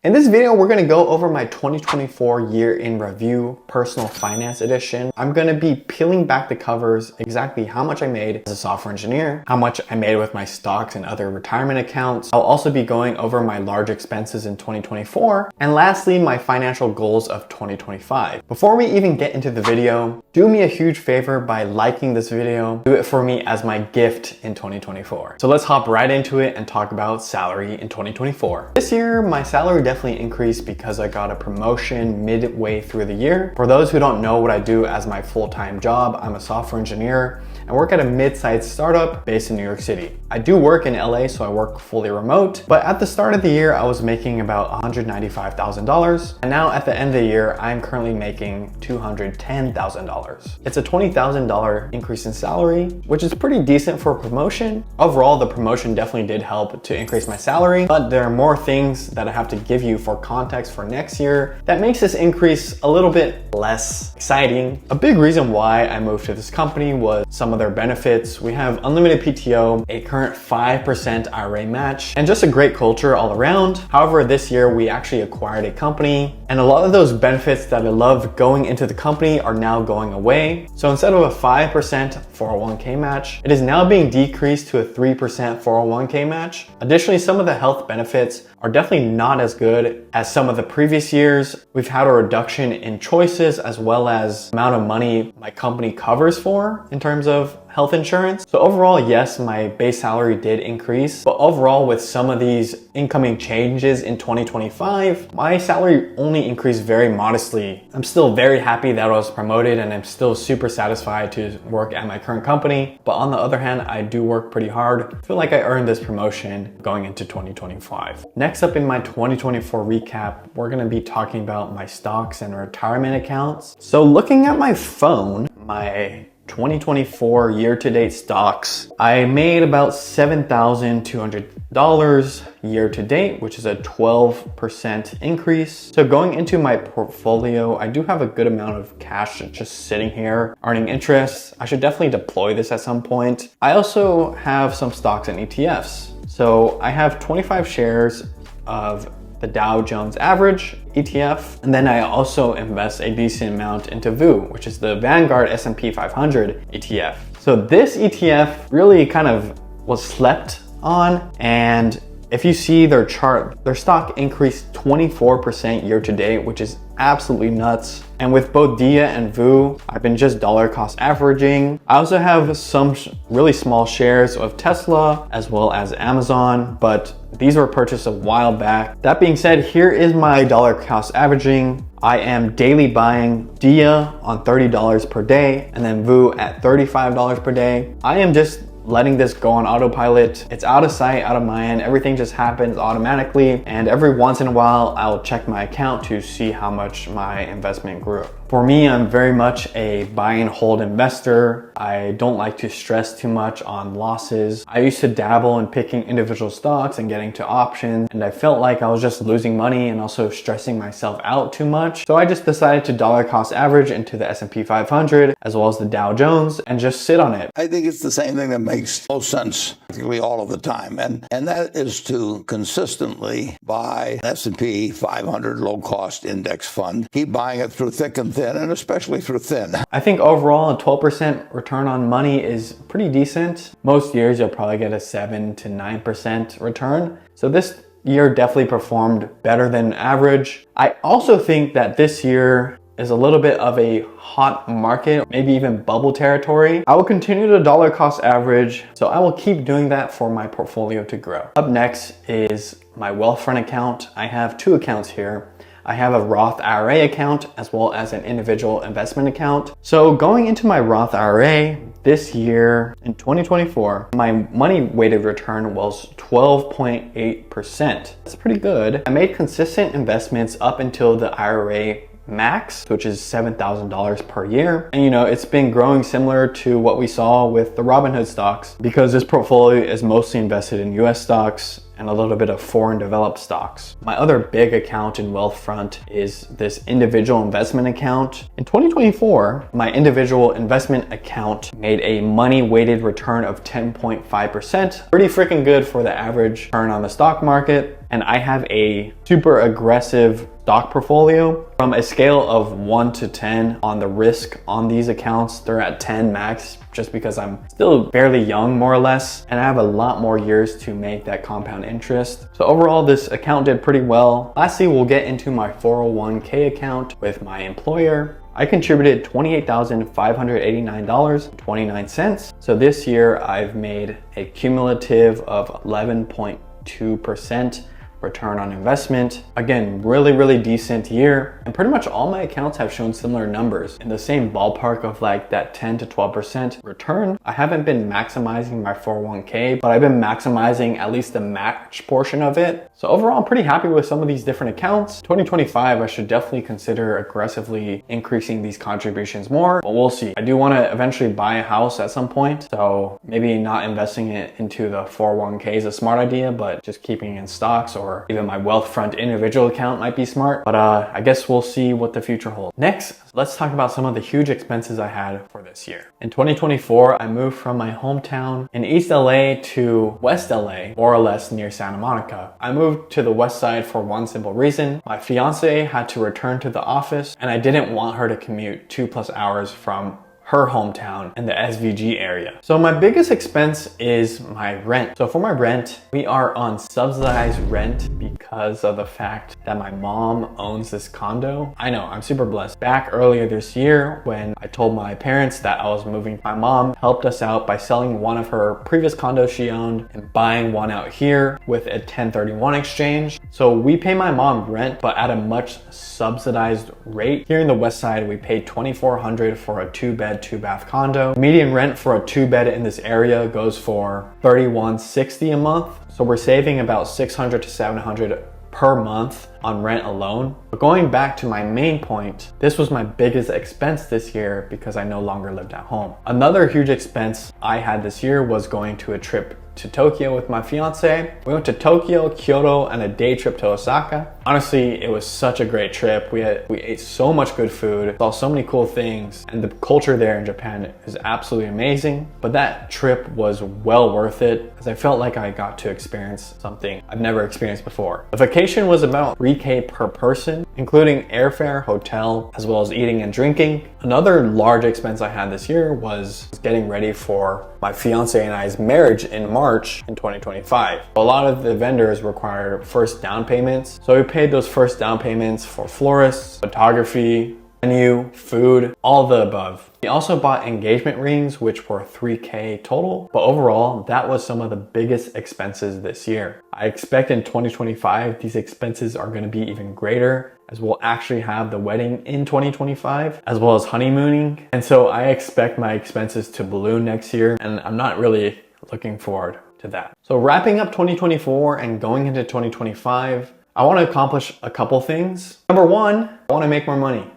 In this video, we're gonna go over my 2024 year in review personal finance edition. I'm gonna be peeling back the covers exactly how much I made as a software engineer, how much I made with my stocks and other retirement accounts. I'll also be going over my large expenses in 2024, and lastly, my financial goals of 2025. Before we even get into the video, do me a huge favor by liking this video. Do it for me as my gift in 2024. So let's hop right into it and talk about salary in 2024. This year, my salary definitely increased because I got a promotion midway through the year. For those who don't know what I do as my full-time job, I'm a software engineer and work at a mid-sized startup based in New York City. I do work in LA, so I work fully remote, but at the start of the year, I was making about $195,000. And now at the end of the year, I'm currently making $210,000. It's a $20,000 increase in salary, which is pretty decent for a promotion. Overall, the promotion definitely did help to increase my salary, but there are more things that I have to give you for context for next year that makes this increase a little bit less exciting. A big reason why I moved to this company was some of their benefits. We have unlimited PTO, a current 5% IRA match, and just a great culture all around. However, this year we actually acquired a company, and a lot of those benefits that I loved going into the company are now going away. So instead of a 5% 401k match, it is now being decreased to a 3% 401k match. Additionally, some of the health benefits are definitely not as good as some of the previous years. We've had a reduction in choices as well as amount of money my company covers for in terms of health insurance. So overall, yes, my base salary did increase, but overall with some of these incoming changes in 2025, my salary only increased very modestly. I'm still very happy that I was promoted and I'm still super satisfied to work at my current company. But on the other hand, I do work pretty hard. I feel like I earned this promotion going into 2025. Next up in my 2024 recap, we're gonna be talking about my stocks and retirement accounts. So looking at my phone, my 2024 year-to-date stocks, I made about $7,200 year-to-date, which is a 12% increase. So going into my portfolio, I do have a good amount of cash just sitting here earning interest. I should definitely deploy this at some point. I also have some stocks and ETFs. So I have 25 shares of the Dow Jones Average ETF, and then I also invest a decent amount into VOO, which is the Vanguard S&P 500 ETF. So this ETF really kind of was slept on, and if you see their chart, their stock increased 24% year to date, which is absolutely nuts. And with both DIA and VOO, I've been just dollar cost averaging. I also have some really small shares of Tesla as well as Amazon, but these were purchased a while back. That being said, here is my dollar cost averaging. I am daily buying DIA on $30 per day and then VOO at $35 per day. I am just letting this go on autopilot. It's out of sight, out of mind. Everything just happens automatically. And every once in a while, I'll check my account to see how much my investment grew. For me, I'm very much a buy and hold investor. I don't like to stress too much on losses. I used to dabble in picking individual stocks and getting to options, and I felt like I was just losing money and also stressing myself out too much. So I just decided to dollar cost average into the S&P 500 as well as the Dow Jones and just sit on it. I think it's the same thing that makes most sense practically all of the time, and that is to consistently buy an S&P 500 low-cost index fund. Keep buying it through thick and thin, and especially through thin. I think overall a 12% return on money is pretty decent. Most years you'll probably get a 7 to 9% return. So this year definitely performed better than average. I also think that this year is a little bit of a hot market, maybe even bubble territory. I will continue to dollar cost average, so I will keep doing that for my portfolio to grow. Up next is my Wealthfront account. I have two accounts here. I have a Roth IRA account as well as an individual investment account. So going into my Roth IRA this year in 2024, my money weighted return was 12.8%. That's pretty good. I made consistent investments up until the IRA max, which is $7,000 per year. And you know, it's been growing similar to what we saw with the Robinhood stocks because this portfolio is mostly invested in US stocks and a little bit of foreign developed stocks. My other big account in Wealthfront is this individual investment account. In 2024, my individual investment account made a money weighted return of 10.5%. Pretty freaking good for the average return on the stock market. and I have a super aggressive stock portfolio. From a scale of 1 to 10 on the risk on these accounts, they're at 10 max, just because I'm still fairly young, more or less, and I have a lot more years to make that compound interest. So overall, this account did pretty well. Lastly, we'll get into my 401k account with my employer. I contributed $28,589.29. So this year I've made a cumulative of 11.2% return on investment. Again, really decent year, and pretty much all my accounts have shown similar numbers in the same ballpark of like that 10 to 12% return. I haven't been maximizing my 401k, but I've been maximizing at least the match portion of it. So overall, I'm pretty happy with some of these different accounts. 2025, I should definitely consider aggressively increasing these contributions more, but we'll see. I do want to eventually buy a house at some point, so maybe not investing it into the 401k is a smart idea, but just keeping in stocks or even my Wealthfront individual account might be smart. But I guess we'll see what the future holds. Next, let's talk about some of the huge expenses I had for this year. In 2024, I moved from my hometown in East LA to West LA, more or less near Santa Monica. I moved to the west side for one simple reason. My fiance had to return to the office, and I didn't want her to commute 2+ hours from her hometown in the SVG area. So my biggest expense is my rent. So for my rent, we are on subsidized rent because of the fact that my mom owns this condo. I know, I'm super blessed. Back earlier this year when I told my parents that I was moving, my mom helped us out by selling one of her previous condos she owned and buying one out here with a 1031 exchange. So we pay my mom rent, but at a much subsidized rate. Here in the west side, we paid $2,400 for a 2-bed, 2-bath condo. Median rent for a 2-bed in this area goes for $3,160 a month. So we're saving about $600 to $700 per month on rent alone. But going back to my main point, this was my biggest expense this year because I no longer lived at home. Another huge expense I had this year was going to a trip to Tokyo with my fiance. We went to Tokyo, Kyoto, and a day trip to Osaka. Honestly, it was such a great trip. We ate so much good food, saw so many cool things, and the culture there in Japan is absolutely amazing. But that trip was well worth it, as I felt like I got to experience something I've never experienced before. The vacation was about $3,000 per person, including airfare, hotel, as well as eating and drinking. Another large expense I had this year was getting ready for my fiance and I's marriage in March in 2025. A lot of the vendors require first down payments. So we paid those first down payments for florists, photography, venue, food, all the above. We also bought engagement rings, which were $3,000 total, but overall, that was some of the biggest expenses this year. I expect in 2025, these expenses are gonna be even greater, as we'll actually have the wedding in 2025, as well as honeymooning. And so I expect my expenses to balloon next year, and I'm not really looking forward to that. So wrapping up 2024 and going into 2025, I wanna accomplish a couple things. Number one, I wanna make more money.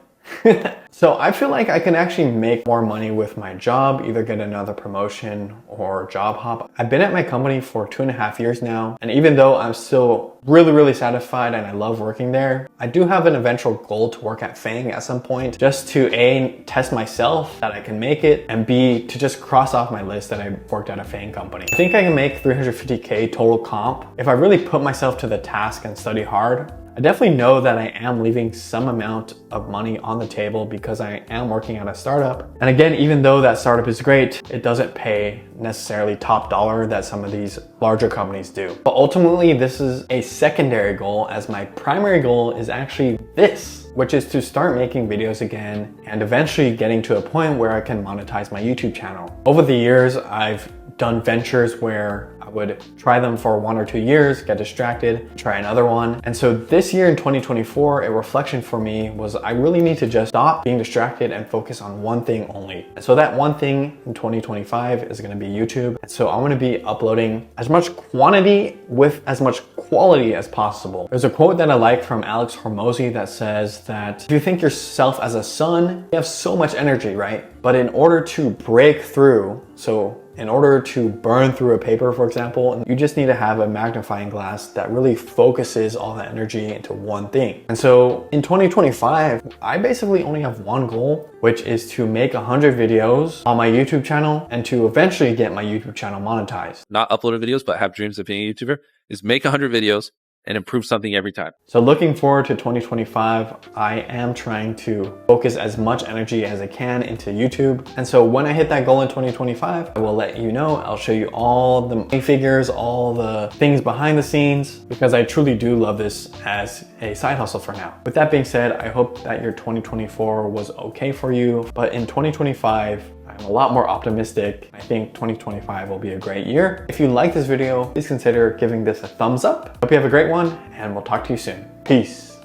So I feel like I can actually make more money with my job, either get another promotion or job hop. I've been at my company for 2.5 years now, and even though I'm still really satisfied and I love working there, I do have an eventual goal to work at FANG at some point, just to A, test myself that I can make it, and B, to just cross off my list that I worked at a FANG company. I think I can make $350K total comp if I really put myself to the task and study hard. I definitely know that I am leaving some amount of money on the table because I am working at a startup. And again, even though that startup is great, it doesn't pay necessarily top dollar that some of these larger companies do. But ultimately, this is a secondary goal, as my primary goal is actually this, which is to start making videos again and eventually getting to a point where I can monetize my YouTube channel. Over the years, I've done ventures where I would try them for 1 or 2 years, get distracted, try another one. And so this year in 2024, a reflection for me was I really need to just stop being distracted and focus on one thing only. And so that one thing in 2025 is gonna be YouTube. And so I'm gonna be uploading as much quantity with as much quality as possible. There's a quote that I like from Alex Hormozy that says that if you think yourself as a sun, you have so much energy, right? But in order to break through, so in order to burn through a paper, for example, you just need to have a magnifying glass that really focuses all that energy into one thing. And so in 2025, I basically only have one goal, which is to make 100 videos on my YouTube channel and to eventually get my YouTube channel monetized. Not uploading videos, but have dreams of being a YouTuber, is make 100 videos and improve something every time. So looking forward to 2025, I am trying to focus as much energy as I can into YouTube. And so when I hit that goal in 2025, I will let you know. I'll show you all the figures, all the things behind the scenes, because I truly do love this as a side hustle for now. With that being said, I hope that your 2024 was okay for you. But in 2025, I'm a lot more optimistic. I think 2025 will be a great year. If you like this video, please consider giving this a thumbs up. Hope you have a great one, and we'll talk to you soon. Peace.